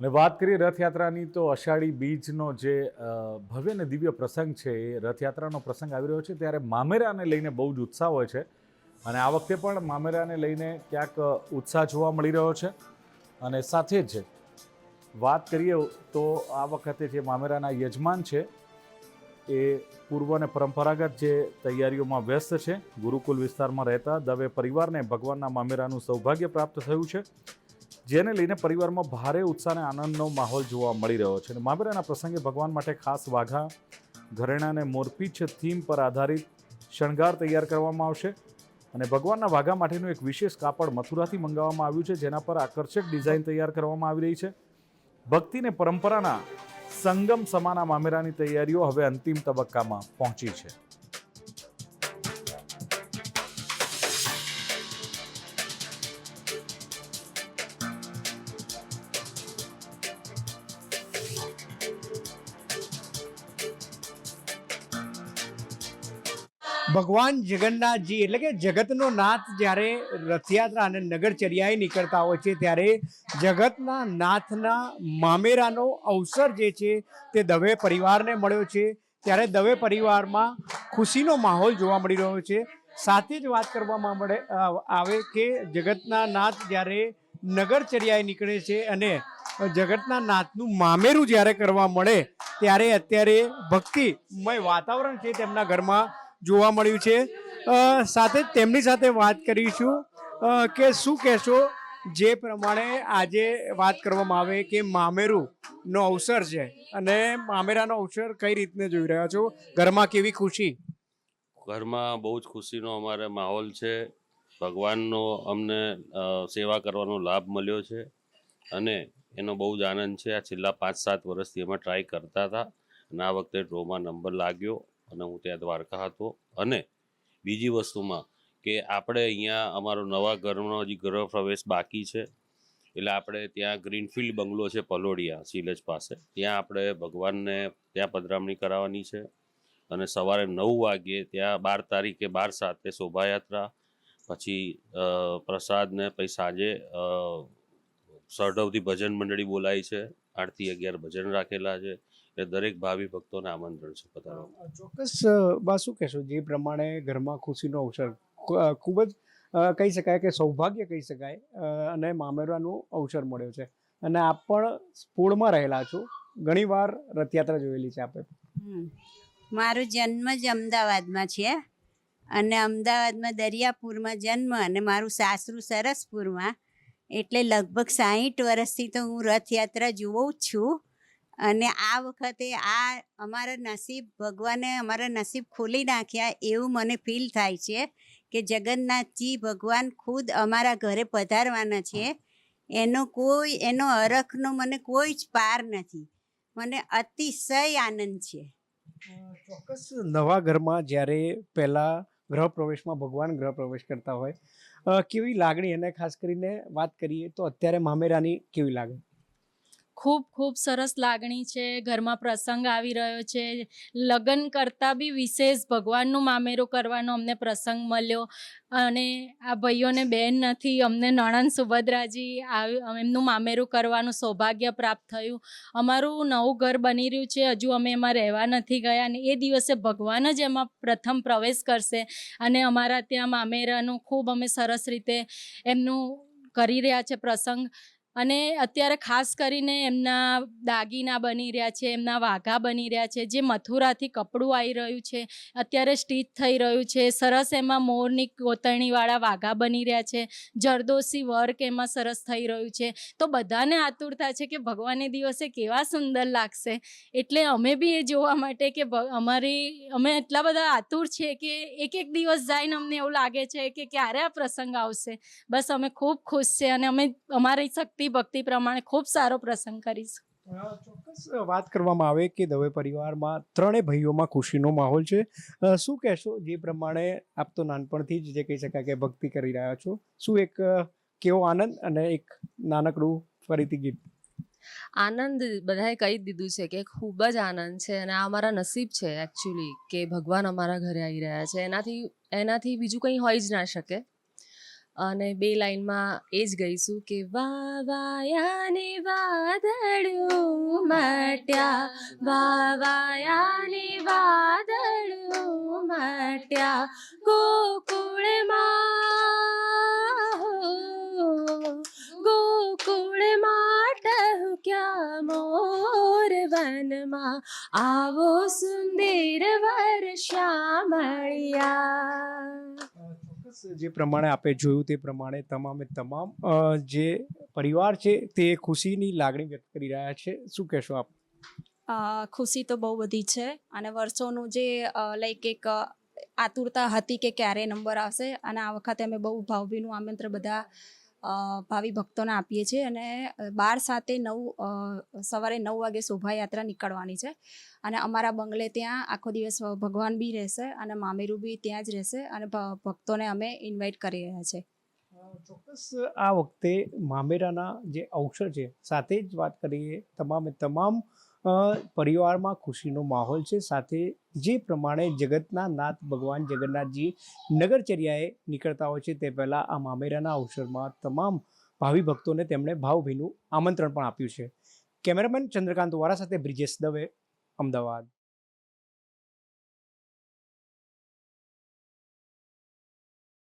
અને વાત કરીએ રથયાત્રાની તો અષાઢી બીજનો જે ભવ્ય અને દિવ્ય પ્રસંગ છે એ રથયાત્રાનો પ્રસંગ આવી રહ્યો છે ત્યારે મામેરાને લઈને બહુ જ ઉત્સાહ હોય છે અને આ વખતે પણ મામેરાને લઈને ક્યાંક ઉત્સાહ જોવા મળી રહ્યો છે અને સાથે જ વાત કરીએ તો આ વખતે જે મામેરાના યજમાન છે એ પૂર્વ અને પરંપરાગત જે તૈયારીઓમાં વ્યસ્ત છે. ગુરુકુલ વિસ્તારમાં રહેતા દવે પરિવારને ભગવાનના મામેરાનું સૌભાગ્ય પ્રાપ્ત થયું છે, જેને લઈને પરિવારમાં ભારે ઉત્સાહ અને આનંદનો માહોલ જોવા મળી રહ્યો છે. અને મામેરાના પ્રસંગે ભગવાન માટે ખાસ વાઘા, ઘરેણાં અને મોરપીંછ થીમ પર આધારિત શણગાર તૈયાર કરવામાં આવશે અને ભગવાનના વાઘા માટેનું એક વિશેષ કાપડ મથુરાથી મંગાવવામાં આવ્યું છે, જેના પર આકર્ષક ડિઝાઇન તૈયાર કરવામાં આવી રહી છે. ભક્તિ અને પરંપરાના સંગમ સમાના મામેરાની તૈયારીઓ હવે અંતિમ તબક્કામાં પહોંચી છે. ભગવાન જગન્નાથજી એટલે કે જગતનો નાથ જ્યારે રથયાત્રા અને નગરચર્યાએ નીકળતા હોય છે ત્યારે જગતના નાથના મામેરાનો અવસર જે છે તે દવે પરિવારને મળ્યો છે. ત્યારે દવે પરિવારમાં ખુશીનો માહોલ જોવા મળી રહ્યો છે. સાથે જ વાત કરવામાં આવે કે જગતના નાથ જ્યારે નગરચર્યાએ નીકળે છે અને જગતના નાથનું મામેરું જ્યારે કરવા મળે ત્યારે અત્યારે ભક્તિમય વાતાવરણ છે તેમના ઘરમાં જોવા મળ્યું છે. સાથે જ તેમની સાથે વાત કરીશું કે શું કહેશો જે પ્રમાણે આજે વાત કરવામાં આવે કે મામેરુંનો અવસર છે અને મામેરાનો અવસર કઈ રીતને જોઈ રહ્યા છો, ઘરમાં કેવી ખુશી? ઘરમાં બહુ જ ખુશીનો અમારે માહોલ છે. ભગવાનનો અમને સેવા કરવાનો લાભ મળ્યો છે અને એનો બહુ જ આનંદ છે. આ છેલ્લા 5-7 વર્ષથી એમાં ટ્રાય કરતા હતા અને આ વખતે ડ્રોમાં નંબર લાગ્યો અને હું ત્યાં દ્વારકા હતો. અને બીજી વસ્તુમાં કે આપણે અહીંયા અમારો નવા ઘરનો હજી ગૃહ પ્રવેશ બાકી છે, એટલે આપણે ત્યાં ગ્રીનફિલ્ડ બંગલો છે પલોડિયા સિલેજ પાસે, ત્યાં આપણે ભગવાનને ત્યાં પધરામણી કરાવવાની છે અને સવારે 9 વાગ્યે ત્યાં 12 તારીખે 12/7 શોભાયાત્રા, પછી પ્રસાદ ને પછી સાંજે સરઢવથી ભજન મંડળી બોલાવી છે. 8 થી 11 ભજન રાખેલા છે. એ દરેક ભાવિ ભક્તોને આમંત્રણ છે પધારવા. ચોક્કસ બા શું કહેશો જે પ્રમાણે ઘરમાં ખુશીનો અવસર ખૂબ જ કહી શકાય કે સૌભાગ્ય કહી શકાય અને મામેરાનો અવસર મળ્યો છે અને આપ પણ સ્પોળમાં રહેલા છો, ઘણીવાર રથયાત્રા જોયેલી છે આપણે? મારો જન્મ જ અમદાવાદમાં છે અને અમદાવાદમાં દરિયાપુરમાં જન્મ અને મારું સાસરું સરસપુરમાં, એટલે લગભગ 60 વર્ષથી તો હું રથયાત્રા જોઉં જ છું. અને આ વખતે આ અમારા નસીબ, ભગવાને અમારા નસીબ ખોલી નાખ્યા એવું મને ફીલ થાય છે કે જગન્નાથજી ભગવાન ખુદ અમારા ઘરે પધારવાના છે. એનો હરખનો મને કોઈ જ પાર નથી. મને અતિશય આનંદ છે. ચોક્કસ નવા ઘરમાં જ્યારે પહેલા ગૃહ પ્રવેશમાં ભગવાન ગૃહ પ્રવેશ કરતા હોય કેવી લાગણી, અને ખાસ કરીને વાત કરીએ તો અત્યારે મામેરાની કેવી લાગણી? ખૂબ ખૂબ સરસ લાગણી છે. ઘરમાં પ્રસંગ આવી રહ્યો છે. લગ્ન કરતાં બી વિશેષ ભગવાનનું મામેરું કરવાનો અમને પ્રસંગ મળ્યો અને આ ભાઈઓને બેન નથી, અમને નણંદ સુભદ્રાજી એમનું મામેરું કરવાનું સૌભાગ્ય પ્રાપ્ત થયું. અમારું નવું ઘર બની રહ્યું છે, હજુ અમે એમાં રહેવા નથી ગયા અને એ દિવસે ભગવાન જ એમાં પ્રથમ પ્રવેશ કરશે અને અમારા ત્યાં મામેરાનું ખૂબ અમે સરસ રીતે એમનું કરી રહ્યા છે પ્રસંગ. અને અત્યારે ખાસ કરીને એમના દાગીના બની રહ્યા છે, એમના વાઘા બની રહ્યા છે, જે મથુરાથી કપડું આવી રહ્યું છે, અત્યારે સ્ટીચ થઈ રહ્યું છે. સરસ એમાં મોરની કોતરણીવાળા વાઘા બની રહ્યા છે, જરદોશી વર્ક એમાં સરસ થઈ રહ્યું છે. તો બધાને આતુરતા છે કે ભગવાનને દિવસે કેવા સુંદર લાગશે, એટલે અમે બી એ જોવા માટે કે અમે એટલા બધા આતુર છીએ કે એક દિવસ જઈને અમને એવું લાગે છે કે ક્યારે આ પ્રસંગ આવશે. બસ અમે ખૂબ ખુશ છે અને અમે અમારી ભક્તિ પ્રમાણે ખૂબ સારો પ્રસંગ કરીશું. ચોક્કસ વાત કરવામાં આવે કે દવે પરિવારમાં ત્રણેય ભાઈઓમાં ખુશીનો માહોલ છે. શું કહેશો જે પ્રમાણે આપ તો નાનપણથી જ જે કહી શકાય કે ભક્તિ કરી રહ્યા છો, શું એક કેવો આનંદ અને એક નાનકડું ફરીથી ગીત? આનંદ બધાએ કહી દીધું છે કે ખૂબ જ આનંદ છે અને આ અમારા નસીબ છે એકચ્યુઅલી કે ભગવાન અમારા ઘરે આવી રહ્યા છે. એનાથી બીજું કંઈ હોઈ જ ના શકે. અને 2 લાઈનમાં એ જ ગઈશું કે વાયાને વા વાદળો મટ્યા વાવાયાની વાદળો મટ્યા ગોકુળમાં ટહુક્યા મોર વનમાં આવો સુંદર વર્ષામળિયા. ચોક્કસ જે પ્રમાણે આપે જોયું તે પ્રમાણે તમામે તમામ જે પરિવાર છે તે ખુશીની લાગણી વ્યક્ત કરી રહ્યા છે. શું કહેશો આપ? ખુશી તો બહુ બધી છે અને વર્ષોનું જે લાઈક એક આતુરતા હતી કે ક્યારે નંબર આવશે, અને આ વખતે અમે બહુ ભાવભીનું આમંત્રણ બધા ભાવિ ભક્તોને આપીએ છીએ. અને 12/7/9 સવારે 9 વાગે શોભાયાત્રા નીકળવાની છે અને અમારા બંગલે ત્યાં આખો દિવસ ભગવાન બી રહેશે અને મામેરું બી ત્યાં જ રહેશે અને ભક્તોને અમે ઇન્વાઇટ કરી રહ્યા છે. ચોક્કસ આ વખતે મામેરાના જે અવસર છે સાથે જ વાત કરીએ તમામે તમામ પરિવારમાં ખુશીનો માહોલ છે. સાથે જે પ્રમાણે જગતના નાથ ભગવાન જગન્નાથજી નગરચર્યાએ નીકળતા હોય છે તે પહેલાં આ મામેરાના અવસરમાં તમામ ભાવિ ભક્તોને તેમણે ભાવભીનું આમંત્રણ પણ આપ્યું છે. કેમેરામેન ચંદ્રકાંત વાળા સાથે બ્રિજેશ દવે, અમદાવાદ.